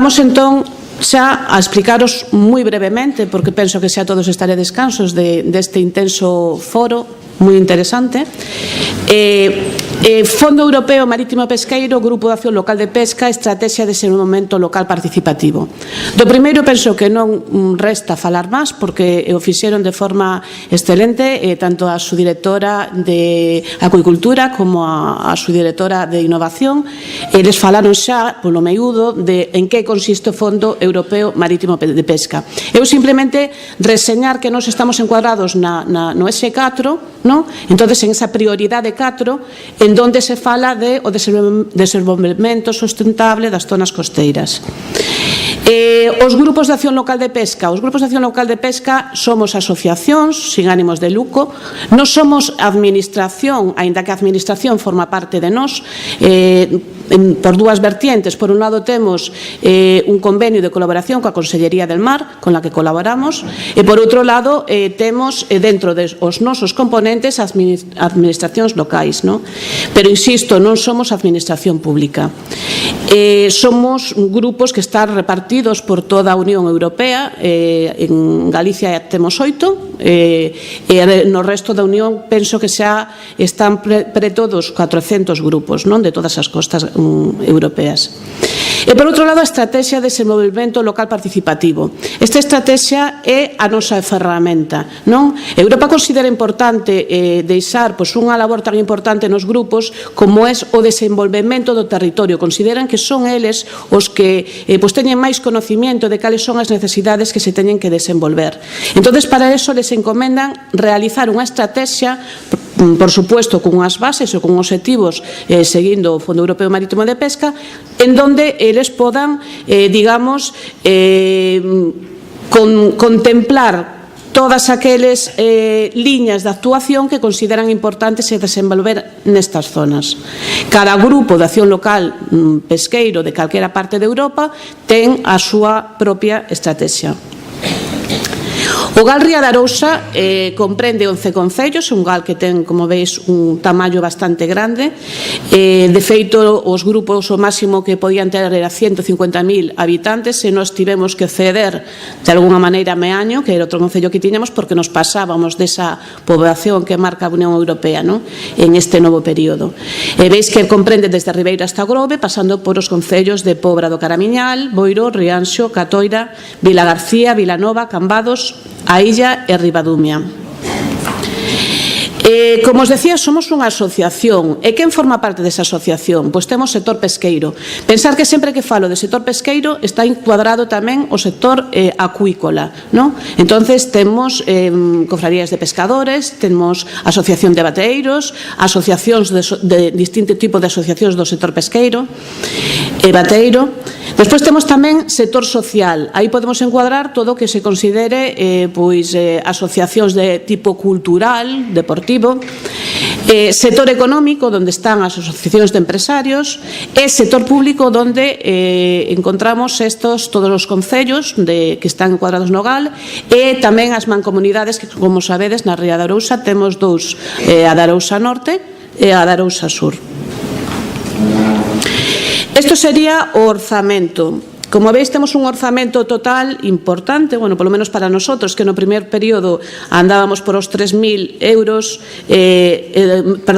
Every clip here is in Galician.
Vamos entón xa a explicaros moi brevemente, porque penso que xa todos estaredes cansos deste intenso foro moi interesante. Fondo Europeo Marítimo Pesqueiro, Grupo de Acción Local de Pesca, Estrategia de Desenvolvemento Local Participativo. Do primeiro penso que non resta falar máis, porque o fixeron de forma excelente, tanto a subdirectora de Acuicultura como a subdirectora de Innovación. Eles falaron xa, polo meiúdo, de en que consiste o Fondo Europeo Marítimo de Pesca. Eu simplemente reseñar que nós estamos encuadrados no S4, ¿no? Entonces, en esa prioridade 4, en donde se fala de o desenvolvemento sustentable das zonas costeiras. Os grupos de acción local de pesca. Os grupos de acción local de pesca somos asociacións sin ánimos de lucro. Non somos administración, aínda que a administración forma parte de nós, por dúas vertientes. Por un lado temos un convenio de colaboración coa Consellería del Mar, con la que colaboramos, e por outro lado temos dentro dos nosos componentes administracións locais, ¿no? Pero insisto, non somos administración pública. Somos grupos que están repartidos por toda a Unión Europea. En Galicia temos 8, e no resto da Unión penso que xa están preto dos 400 grupos, non, de todas as costas europeas. E, por outro lado, a Estrategia de Desenvolvemento Local Participativo. Esta estrategia é a nosa ferramenta, non? Europa considera importante deixar unha labor tan importante nos grupos como é o desenvolvemento do territorio. Consideran que son eles os que teñen máis conocimiento de cales son as necesidades que se teñen que desenvolver. Entón, para eso les encomendan realizar unha estrategia, por supuesto, con unhas bases ou con obxectivos seguindo o Fondo Europeo Marítimo de Pesca, en donde eles podan, digamos, contemplar todas aqueles liñas de actuación que consideran importantes e desenvolver nestas zonas. Cada grupo de acción local pesqueiro de calquera parte de Europa ten a súa propia estrategia. O Gal Ría de Arousa comprende 11 concellos, un gal que ten, como veis, un tamaño bastante grande. De feito, os grupos o máximo que podían ter era 150.000 habitantes, e nós tivemos que ceder de alguna maneira Meaño, que era outro concello que tiñamos, porque nos pasábamos desa poboación que marca a Unión Europea, ¿no?, en este novo período. Veis que comprende desde Ribeira hasta Grove, pasando por os concellos de Pobra do Caramiñal, Boiro, Rianxo, Catoira, Vilagarcía, Vilanova, Cambados, A Illa e Ribadumia. Como os decía, somos unha asociación. E quen forma parte desa asociación? Pois temos sector pesqueiro. Pensar que sempre que falo de sector pesqueiro está encuadrado tamén o sector acuícola, ¿no? Entonces temos cofradías de pescadores, temos asociación de bateeiros, asociacións de distinto tipo de asociacións do sector pesqueiro e bateiro. Despois temos tamén sector social. Aí podemos encuadrar todo o que se considere asociacións de tipo cultural, deportivo, sector económico, onde están as asociacións de empresarios, e sector público, onde encontramos todos os concellos que están encuadrados no GAL, e tamén as mancomunidades que, como sabedes, na Ría de Arousa temos dous, a de Arousa Norte e a de Arousa Sur. Isto sería o orzamento. Como veis, temos un orzamento total importante, bueno, polo menos para nosotros, que no primer período andábamos por os 3.000 euros, 3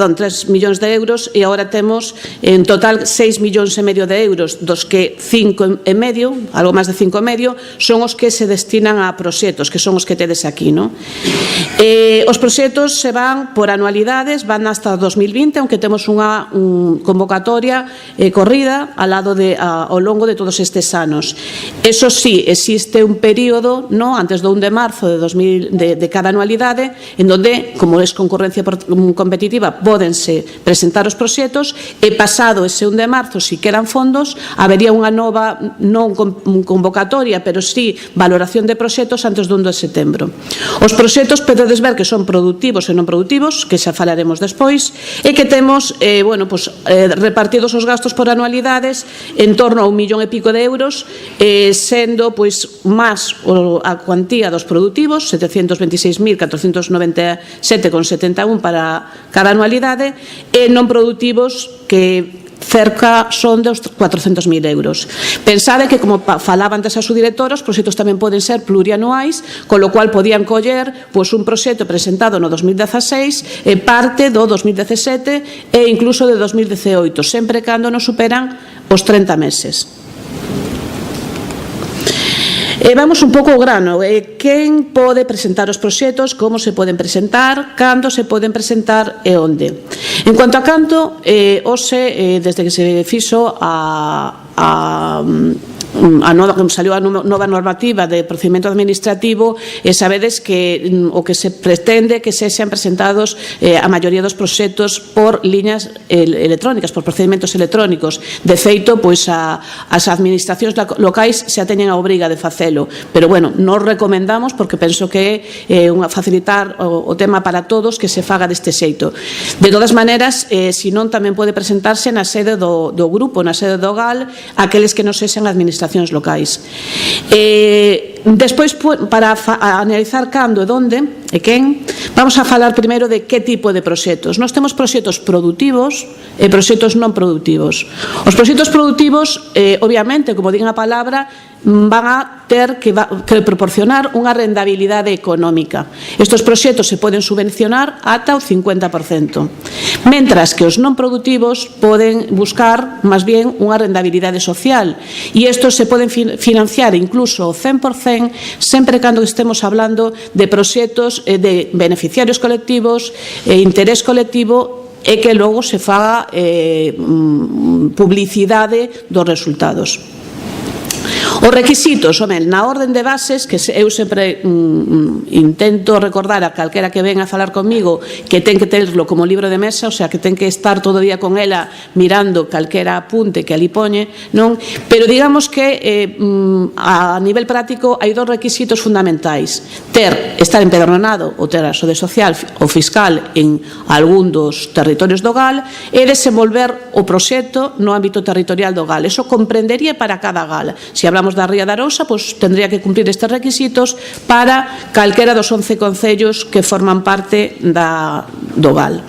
millóns de euros, e agora temos en total 6 millóns e medio de euros, dos que 5 e medio, algo máis de 5 e medio, son os que se destinan a proxectos, que son os que tedes aquí, ¿no? Os proxectos se van por anualidades, van hasta 2020, aunque temos unha convocatoria corrida ao longo de todos estes anos. Eso sí, existe un período, ¿no?, antes do 1 de marzo de cada anualidade, en donde, como é concurrencia competitiva, pódense presentar os proxectos, e pasado ese 1 de marzo, se quedan fondos, habería unha nova, non convocatoria, pero sí valoración de proxectos antes do 1 de setembro. Os proxectos podedes ver que son productivos e non productivos, que xa falaremos despois, e que temos, repartidos os gastos por anualidades en torno a 1,5 millón de euros, sendo máis a cuantía dos productivos, 726.497,71 para cada anualidade, e non productivos que son de 400.000 euros. Pensade que, como falaba antes a súa directora, os proxectos tamén poden ser plurianuais, con lo cual podían coller un proxecto presentado no 2016 e parte do 2017 e incluso de 2018, sempre cando non superan os 30 meses. Vamos un pouco ao grano. Quen pode presentar os proxectos, como se poden presentar, cando se poden presentar e onde. En cuanto a canto, hoxe, desde que se fixo saliu a nova normativa de procedimento administrativo, sabedes que o que se pretende que sexan presentados a maioría dos proxectos por liñas electrónicas, por procedimentos electrónicos. De feito, as administracións locais xa teñen a obriga de facelo, pero bueno, nos recomendamos porque penso que é facilitar o tema para todos que se faga deste xeito. De todas maneiras, se non, tamén pode presentarse na sede do grupo, na sede do GAL, aqueles que non sexan administracións locais. Despois, para analizar cando e onde e quen, vamos a falar primeiro de que tipo de proxectos. Nós temos proxectos produtivos e proxectos non produtivos. Os proxectos produtivos, obviamente, como din a palabra, van a ter que proporcionar unha rendabilidade económica. Estes proxectos se poden subvencionar ata o 50%, mentras que os non produtivos poden buscar, máis bien, unha rendabilidade social, e estes se poden financiar incluso o 100%, sempre cando estemos hablando de proxectos de beneficiarios colectivos e interés colectivo, e que logo se faga publicidade dos resultados. Os requisitos, na orden de bases, que eu sempre intento recordar a calquera que ven a falar comigo que ten que terlo como libro de mesa, o sea, que ten que estar todo o día con ela mirando calquera apunte que ali poñe, non? Pero digamos que a nivel práctico hai dos requisitos fundamentais: estar empadronado ou ter a sede social ou fiscal en algún dos territorios do GAL e desenvolver o proxecto no ámbito territorial do GAL. Eso comprendería para cada GAL. Se hablamos da Ría de Arousa, tendría que cumplir estes requisitos para calquera dos 11 concellos que forman parte do GAL.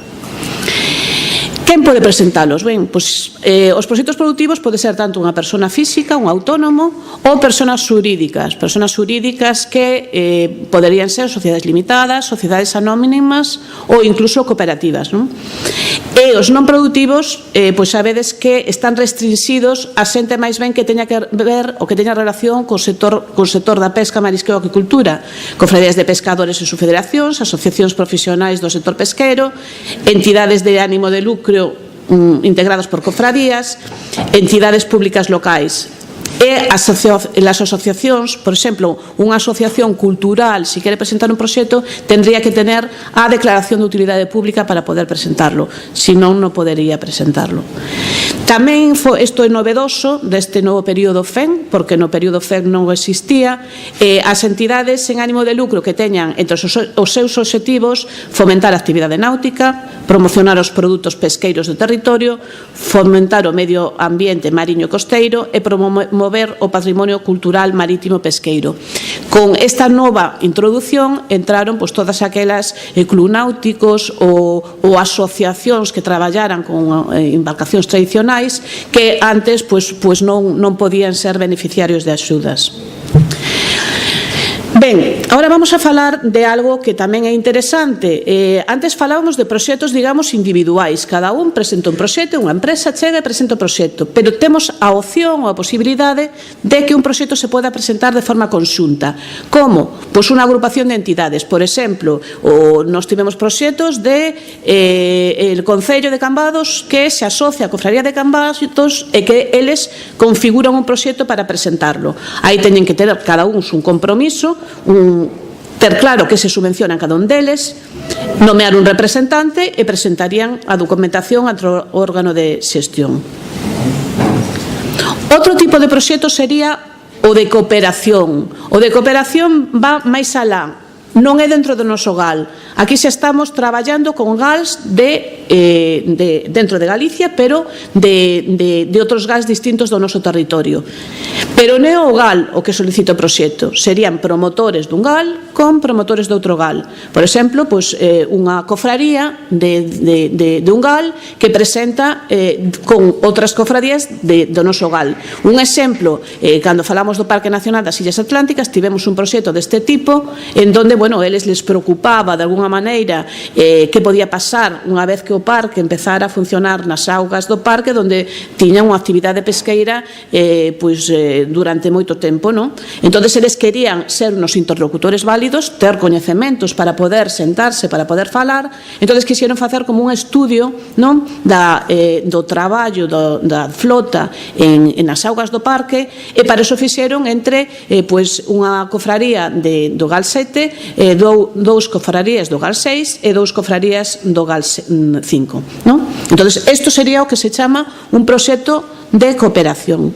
Quen pode presentalos? Ben, os proxectos produtivos pode ser tanto unha persona física, un autónomo, ou persoas xurídicas que poderían ser sociedades limitadas, sociedades anónimas ou incluso cooperativas. E os non produtivos, sabedes que están restringidos a xente máis ben que teña que ver ou que teña relación co sector da pesca, marisqueo e aquicultura, cofradías de pescadores e subfederacións, asociacións profesionais do sector pesqueiro, entidades de ánimo de lucro integradas por cofradías, entidades públicas locais. E as asociacións, por exemplo, unha asociación cultural, se quere presentar un proxecto, tendría que tener a declaración de utilidade pública para poder presentarlo, senón non podería presentarlo. Tamén isto é novedoso deste novo período FEN, porque no período FEN non existía. As entidades sen ánimo de lucro que teñan entre os seus obxectivos fomentar a actividade náutica, promocionar os produtos pesqueiros do territorio, fomentar o medio ambiente mariño e costeiro e promover o patrimonio cultural marítimo pesqueiro. Con esta nova introdución entraron todas aquelas club náuticos ou asociacións que traballaran con embarcacións tradicionais que antes non podían ser beneficiarios de axudas. Ben, agora vamos a falar de algo que tamén é interesante. Antes falábamos de proxectos, digamos, individuais. Cada un presenta un proxecto, unha empresa chega e presenta o proxecto, pero temos a opción ou a posibilidade de que un proxecto se poda presentar de forma conxunta. Como? Pois unha agrupación de entidades. Por exemplo, nós tivemos proxectos de el Concello de Cambados que se asocia a Cofradía de Cambados e que eles configuran un proxecto para presentarlo. Aí teñen que ter cada un un compromiso, ter claro que se subvenciona cada un deles, nomear un representante e presentarían a documentación ante o órgano de xestión. Outro tipo de proxecto sería o de cooperación. O de cooperación va máis alá. non é dentro do noso GAL. Aquí xa estamos traballando con GALs dentro de Galicia, pero de outros GALs distintos do noso territorio. Pero non é o GAL o que solicita o proxecto, serían promotores dun GAL con promotores de outro GAL. Por exemplo, unha cofraría de un GAL que presenta con outras cofradías do noso GAL. Un exemplo, cando falamos do Parque Nacional das Illas Atlánticas, tivemos un proxecto deste tipo en donde, eles les preocupaba de alguna maneira que podía pasar unha vez que o parque empezara a funcionar nas augas do parque, donde tiñan unha actividade pesqueira durante moito tempo, non? Entón, eles querían ser uns interlocutores válidos, ter coñecementos para poder sentarse, para poder falar. Entón, quixeron facer como un estudio, non, do traballo da flota nas augas do parque, e para iso fixeron entre unha cofraría do GAL 7, dous cofrarías do GAL 6 e dous cofrarías do GAL 5, non? Entón, isto sería o que se chama un proxecto de cooperación.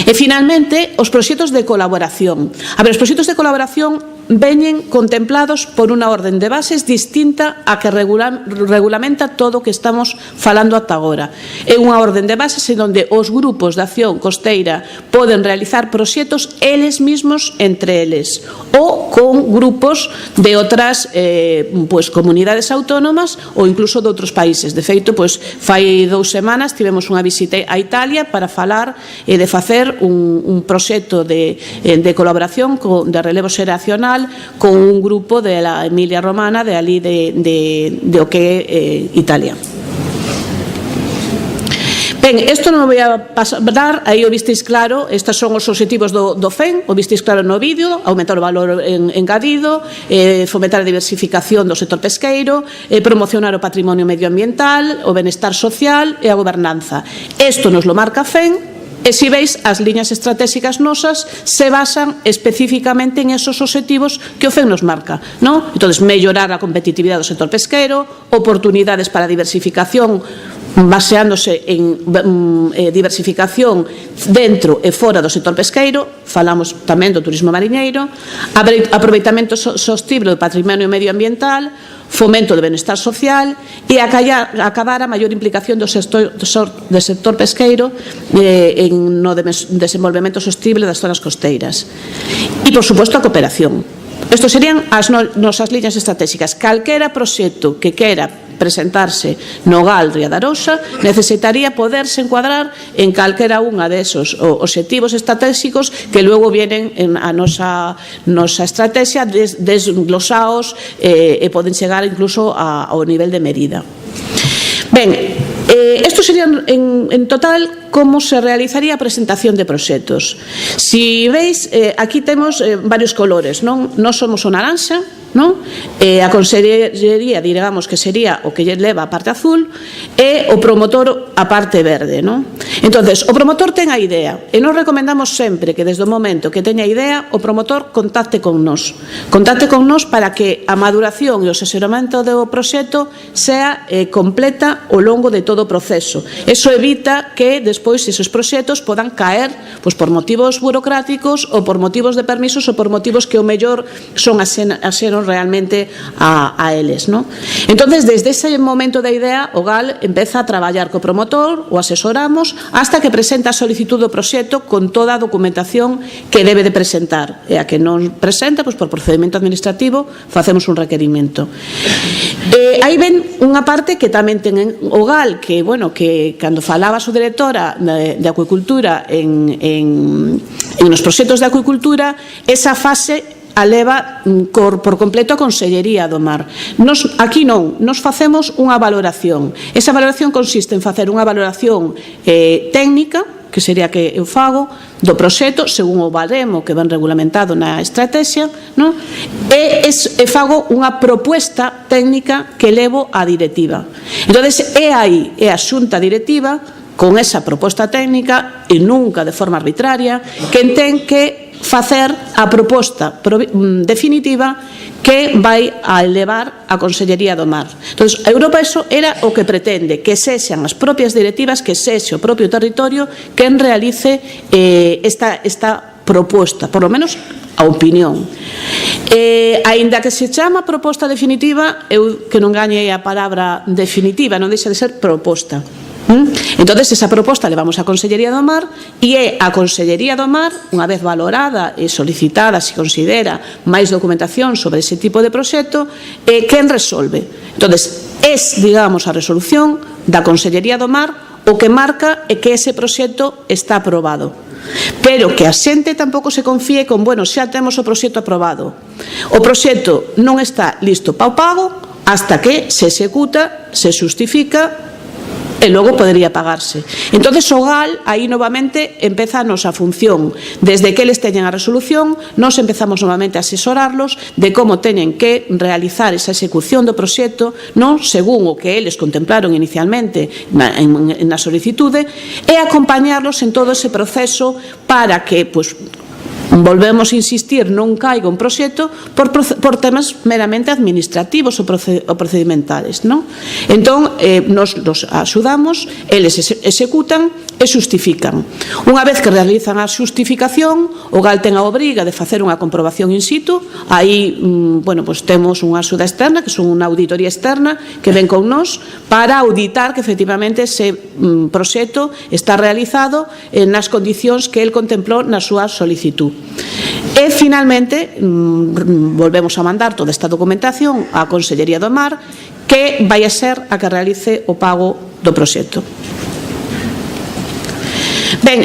E, finalmente, os proxectos de colaboración. Os proxectos de colaboración veñen contemplados por unha orden de bases distinta a que regulamenta todo o que estamos falando ata agora. É unha orden de bases en onde os grupos de acción costeira poden realizar proxectos eles mesmos entre eles ou con grupos de outras comunidades autónomas ou incluso de outros países. De feito, fai 2 semanas tivemos unha visita a Italia para falar e de facer un proxecto de colaboración de relevo xeracional con un grupo de la Emilia Romana de ali de o que é Italia. Ben, isto non vou a pasar, aí o visteis claro, estes son os obxectivos do FEN, o visteis claro no vídeo: aumentar o valor engadido, fomentar a diversificación do sector pesqueiro, promocionar o patrimonio medioambiental, o benestar social e a gobernanza. Isto nos lo marca FEN. E se veis, as liñas estratégicas nosas se basan especificamente en esos obxectivos que o FEN nos marca, non? Entón, mellorar a competitividade do sector pesqueiro, oportunidades para a diversificación baseándose en diversificación dentro e fora do sector pesqueiro, falamos tamén do turismo mariñeiro, aproveitamento sostible do patrimonio medioambiental, fomento do benestar social e acabar a maior implicación do sector pesqueiro no desenvolvemento sostible das zonas costeiras. E, por suposto, a cooperación. Estos serían as nosas liñas estratégicas. Calquera proxecto que quera presentarse no GAL Ría da Arousa necesitaría poderse encuadrar en calquera unha desos obxectivos estratégicos que logo vienen a nosa estrategia desglosados e poden chegar incluso ao nivel de medida. Ben, isto sería en total como se realizaría a presentación de proxectos. Si veis, aquí temos varios colores, non? Nós somos o naranxa, non? A consellería, digamos que sería o que lle leva a parte azul, e o promotor a parte verde, non? Entonces, o promotor ten a idea, e nos recomendamos sempre que desde o momento que teña a idea, o promotor contacte con nós. Contacte con nós para que a maduración e o asesoramento do proxecto sea completa ao longo de todo o proceso. Eso evita que despois esos proxectos podan caer por motivos burocráticos ou por motivos de permisos ou por motivos que o mellor son axenos realmente a eles, non? Entonces, desde ese momento da idea, o GAL empeza a traballar co promotor, o asesoramos, hasta que presenta a solicitud do proxecto con toda a documentación que debe de presentar. E a que non presenta, por procedimento administrativo, facemos un requerimento. Aí ven unha parte que tamén ten o GAL, que cando falaba a súa directora de acuicultura nos proxectos de acuicultura, esa fase a leva por completo a Consellería do Mar. Aquí non, nos facemos unha valoración. Esa valoración consiste en facer unha valoración técnica, que sería que eu fago, do proxecto, según o baremo que ven regulamentado na estrategia, non? E fago unha proposta técnica que levo á directiva. Entón, é aí, é a xunta directiva, con esa proposta técnica, e nunca de forma arbitraria, que ten que facer a proposta definitiva que vai a elevar a Consellería do Mar. Entón, a Europa eso era o que pretende, que sexan as propias directivas, que sexe o propio territorio quen realice esta proposta, por lo menos a opinión. Aínda que se chama proposta definitiva, eu que non gañei a palabra definitiva, non deixa de ser proposta. Entón, esa proposta levamos á Consellería do Mar e é a Consellería do Mar, unha vez valorada e solicitada, se considera máis documentación sobre ese tipo de proxecto, quen resolve. Entón, digamos, a resolución da Consellería do Mar o que marca é que ese proxecto está aprobado. Pero que a xente tampouco se confíe con, bueno, xa temos o proxecto aprobado. O proxecto non está listo para o pago hasta que se executa, se xustifica e logo podería pagarse. Entón, o GAL, aí novamente empeza a nosa función. Desde que eles teñen a resolución, nos empezamos novamente a asesorarlos de como teñen que realizar esa execución do proxecto, non según o que eles contemplaron inicialmente na solicitude, e acompañarlos en todo ese proceso para que, pois, volvemos a insistir, non caiga un proxecto por temas meramente administrativos ou procedimentales, non? Entón, nos axudamos, eles executan e xustifican. Unha vez que realizan a xustificación, o GAL ten a obriga de facer unha comprobación in situ. Aí, bueno, pues temos unha axuda externa, que son unha auditoría externa, que ven con nós para auditar que efectivamente ese proxecto está realizado nas condicións que el contemplou na súa solicitud. E, finalmente, volvemos a mandar toda esta documentación á Consellería do Mar, que vai a ser a que realice o pago do proxecto. Ben,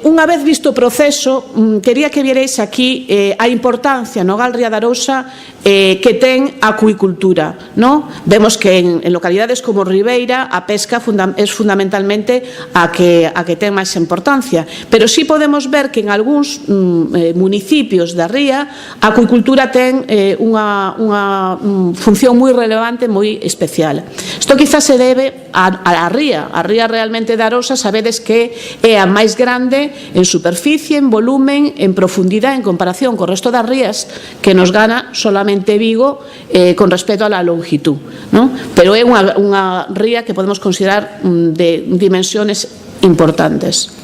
unha vez visto o proceso, quería que viereis aquí a importancia no GAL Ría de Arousa que ten a acuicultura, non? Vemos que en localidades como Ribeira a pesca é fundamentalmente a que ten máis importancia, pero sí podemos ver que en algúns municipios da ría a acuicultura ten unha función moi relevante, moi especial. Isto quizás se debe a ría. A ría realmente de Arousa sabedes que é a máis grande en superficie, en volumen, en profundidade en comparación co resto das rías, que nos gana solamente Vigo con respecto a la longitud, ¿no? Pero é unha ría que podemos considerar de dimensiones importantes.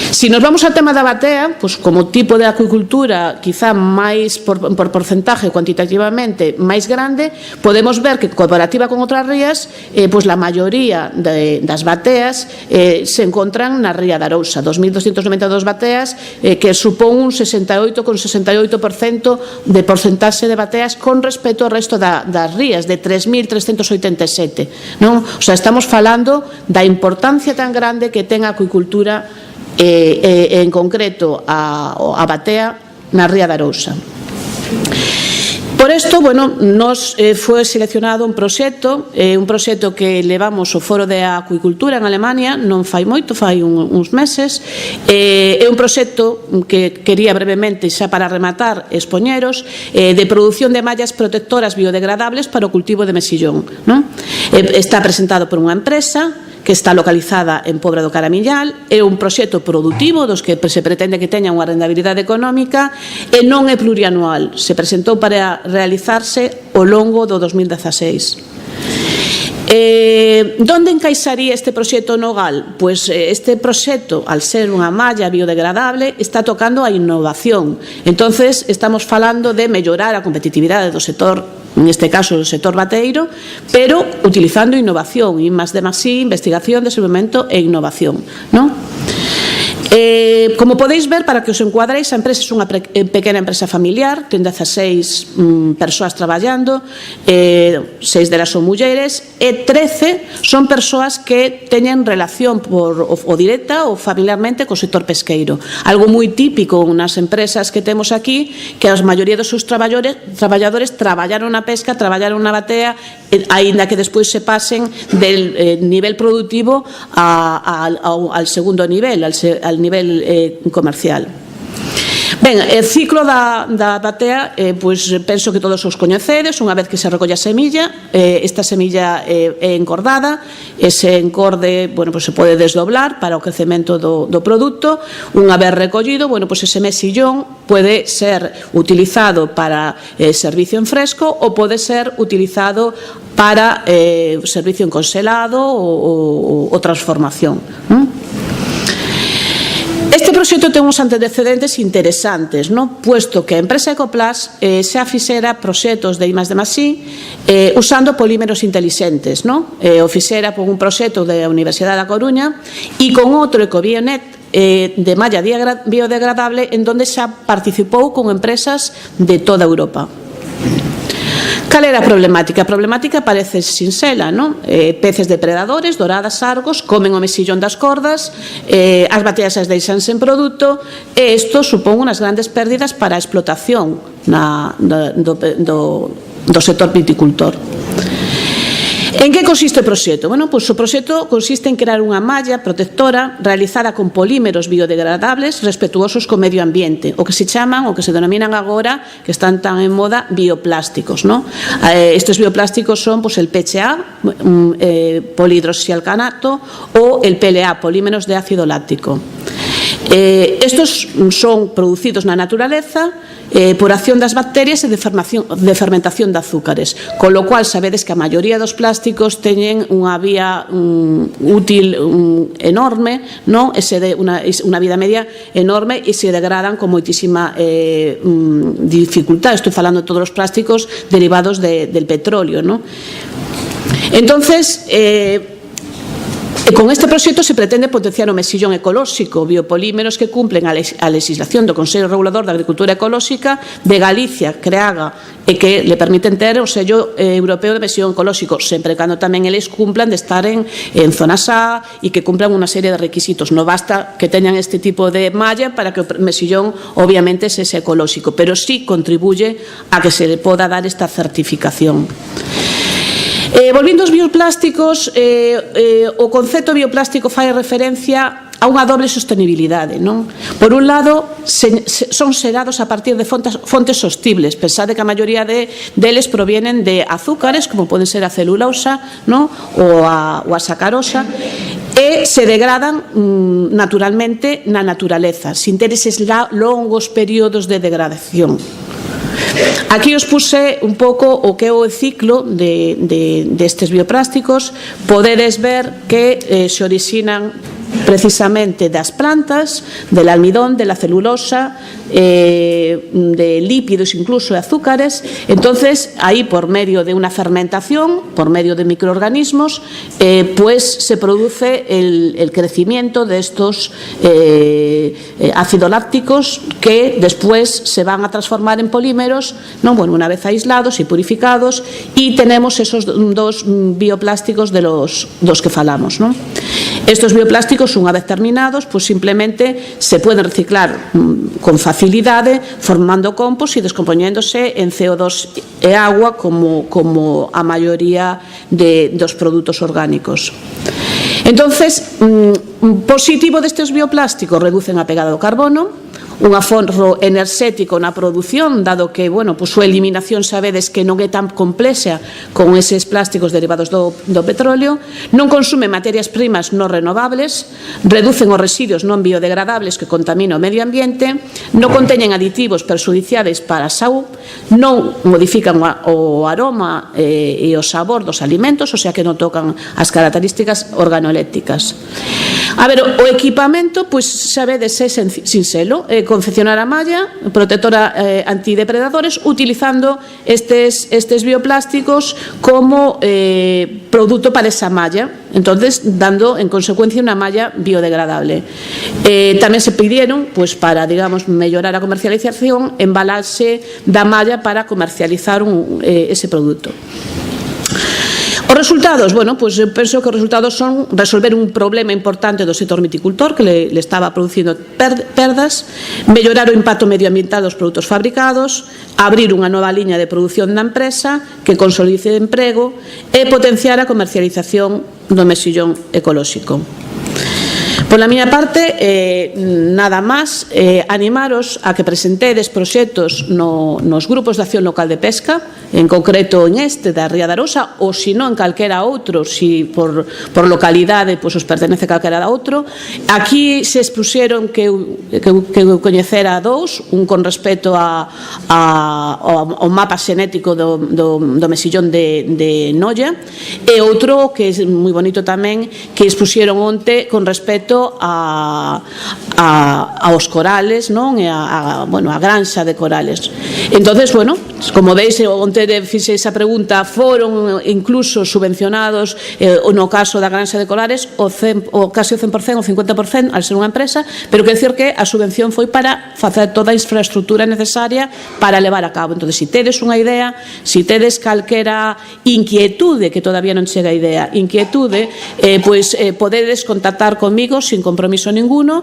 Si nos vamos ao tema da batea, pues como tipo de acuicultura quizá máis por porcentaje cuantitativamente máis grande, podemos ver que comparativa con outras rías, pues la maioría das bateas se encontran na ría de Arousa, 2.292 bateas, que supón un 68,68% de porcentaxe de bateas con respecto ao resto das rías, de 3.387, non? O sea, estamos falando da importancia tan grande que ten a acuicultura en concreto a batea na ría de Arousa. Por isto, bueno, nos foi seleccionado un proxecto que levamos ao Foro de Acuicultura en Alemania, non fai moito, fai uns meses. É un proxecto que quería brevemente, xa para rematar, expoñeros, de produción de mallas protectoras biodegradables para o cultivo de mexillón, non? Está presentado por unha empresa que está localizada en Pobra do Caramillal, é un proxecto produtivo dos que se pretende que teña unha rentabilidade económica e non é plurianual. Se presentou para realizarse ao longo do 2016. Donde encaixaría este proxecto no GAL? Pois este proxecto, al ser unha malla biodegradable, está tocando a innovación. Entonces, estamos falando de mellorar a competitividade do sector, neste caso o sector bateiro, pero utilizando innovación, I+D+I, investigación, desenvolvemento e innovación, non? Como podéis ver, para que os encuadréis, a empresa é unha pequena empresa familiar, ten 16 persoas traballando, 6 delas son mulleres e 13 son persoas que teñen relación o directa ou familiarmente co sector pesqueiro. Algo moi típico nas empresas que temos aquí, que a maioría dos seus traballadores traballaron na pesca, traballaron na batea, aínda que despois se pasen del nivel productivo al segundo nivel, al nivel comercial. Ben, o ciclo da batea, pois penso que todos os coñecedes. Unha vez que se recolle a semilla, esta semilla é encordada, ese encorde, bueno, pois se pode desdoblar para o crecemento do produto. Unha vez recollido, bueno, pois ese mexillón pode ser utilizado para servicio en fresco ou pode ser utilizado para servicio en congelado ou transformación. Este proxecto ten uns antecedentes interesantes, no? Puesto que a empresa Ecoplas xa fixera proxectos de I+D+I usando polímeros intelixentes, no? O fixera por un proxecto da Universidade da Coruña e con outro Ecobionet de malla biodegradable en donde xa participou con empresas de toda Europa. Cal era a problemática? A problemática parece sinxela, non? Peces depredadores, doradas, sargos, comen o mexillón das cordas, as bateas as deixan sen produto, e isto supón unhas grandes pérdidas para a explotación do sector viticultor. En que consiste o proxecto? Bueno, pois o proxecto consiste en crear unha malla protectora realizada con polímeros biodegradables respetuosos co medio ambiente, o que se chaman, o que se denominan agora, que están tan en moda, bioplásticos, no? Estes bioplásticos son pois, el PHA, polihidroxialcanato, ou el PLA, polímeros de ácido láctico. Estos son producidos na naturaleza por acción das bacterias e de fermentación de azúcares, con lo cual sabedes que a maioría dos plásticos teñen unha vía útil enorme, non? Unha vida media enorme e se degradan con moitísima dificultad. Estou falando de todos os plásticos derivados del petróleo, non? Entonces, con este proxecto se pretende potenciar o mexillón ecolóxico, biopolímeros que cumplen a legislación do Consello Regulador da Agricultura Ecolóxica de Galicia, Creaga, e que le permiten ter o sello europeo de mexillón ecolóxico, sempre cando tamén eles cumplan de estar en zonas A e que cumplan unha serie de requisitos. Non basta que teñan este tipo de malla para que o mexillón obviamente se ecolóxico, pero sí contribuye a que se le poda dar esta certificación. Volvindo aos bioplásticos, o concepto bioplástico fai referencia a unha doble sostenibilidade, non? Por un lado, son xerados a partir de fontes sostibles. Pensade que a maioría deles provienen de azúcares, como poden ser a celulosa, non? Ou a sacarosa, e se degradan naturalmente na naturaleza, sin ter eses longos períodos de degradación. Aquí os puse un pouco o que é o ciclo destes bioplásticos. Podedes ver que se orixinan precisamente das plantas, del almidón, de la celulosa, de lípidos incluso de azúcares. Entonces, ahí por medio de una fermentación, por medio de microorganismos, pues se produce el crecimiento de estos ácidos lácticos que después se van a transformar en polímeros, ¿no? Bueno, una vez aislados y purificados, y tenemos esos dos bioplásticos de los que falamos, ¿no? Estos bioplásticos, unha vez terminados, pues simplemente se pueden reciclar con facilidade, formando compost e descompoñéndose en CO2 e agua como a maioría dos produtos orgánicos. Entonces, positivo destes bioplásticos, reducen a pegada do carbono, un aforro enerxético na produción, dado que, bueno, pues, súa eliminación sabedes que non é tan complexa con eses plásticos derivados do petróleo, non consume materias primas non renovables, reducen os residuos non biodegradables que contaminan o medio ambiente, non conteñen aditivos perxudiciales para a saúde, non modifican o aroma e o sabor dos alimentos, o sea que non tocan as características organolépticas. A ver, o equipamento, pois sabedes, é sinxelo, confeccionar a malla protectora antidepredadores utilizando estes bioplásticos como produto para esa malla, entonces dando en consecuencia unha malla biodegradable. Tamén se pidieron, pois para, digamos, mellorar a comercialización, embalarse da malla para comercializar ese produto. Os resultados, bueno, pues eu penso que os resultados son resolver un problema importante do sector viticultor que le estaba producindo perdas, mellorar o impacto medioambiental dos produtos fabricados, abrir unha nova liña de produción da empresa que consolide emprego e potenciar a comercialización do mexillón ecolóxico. Por la miña parte, nada máis, animaros a que presentedes proxectos nos grupos de acción local de pesca, en concreto en este da Ría da Arousa, ou se non en calquera outro, se por localidade pois os pertenece a calquera outro. Aquí se expuxeron que eu coñecera dous, un con respecto ao mapa xenético do mexillón de Noia, e outro que é moi bonito tamén, que expuxeron onte con respecto respecto aos corales, non? E a granxa de corales. Entonces, como veis, onte fixe esa pregunta, foron incluso subvencionados no caso da granxa de corales casi o 100%, o 50% al ser unha empresa, pero quero dicir que a subvención foi para facer toda a infraestructura necesaria para levar a cabo. Entón, se tedes unha idea, se tedes calquera inquietude, que todavía non chega a idea, podedes contactar comigo sin compromiso ninguno,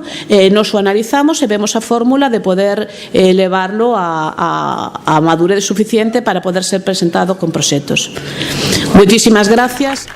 nos o analizamos e vemos a fórmula de poder levarlo a madurez suficiente para poder ser presentado con proxectos. Moitísimas gracias.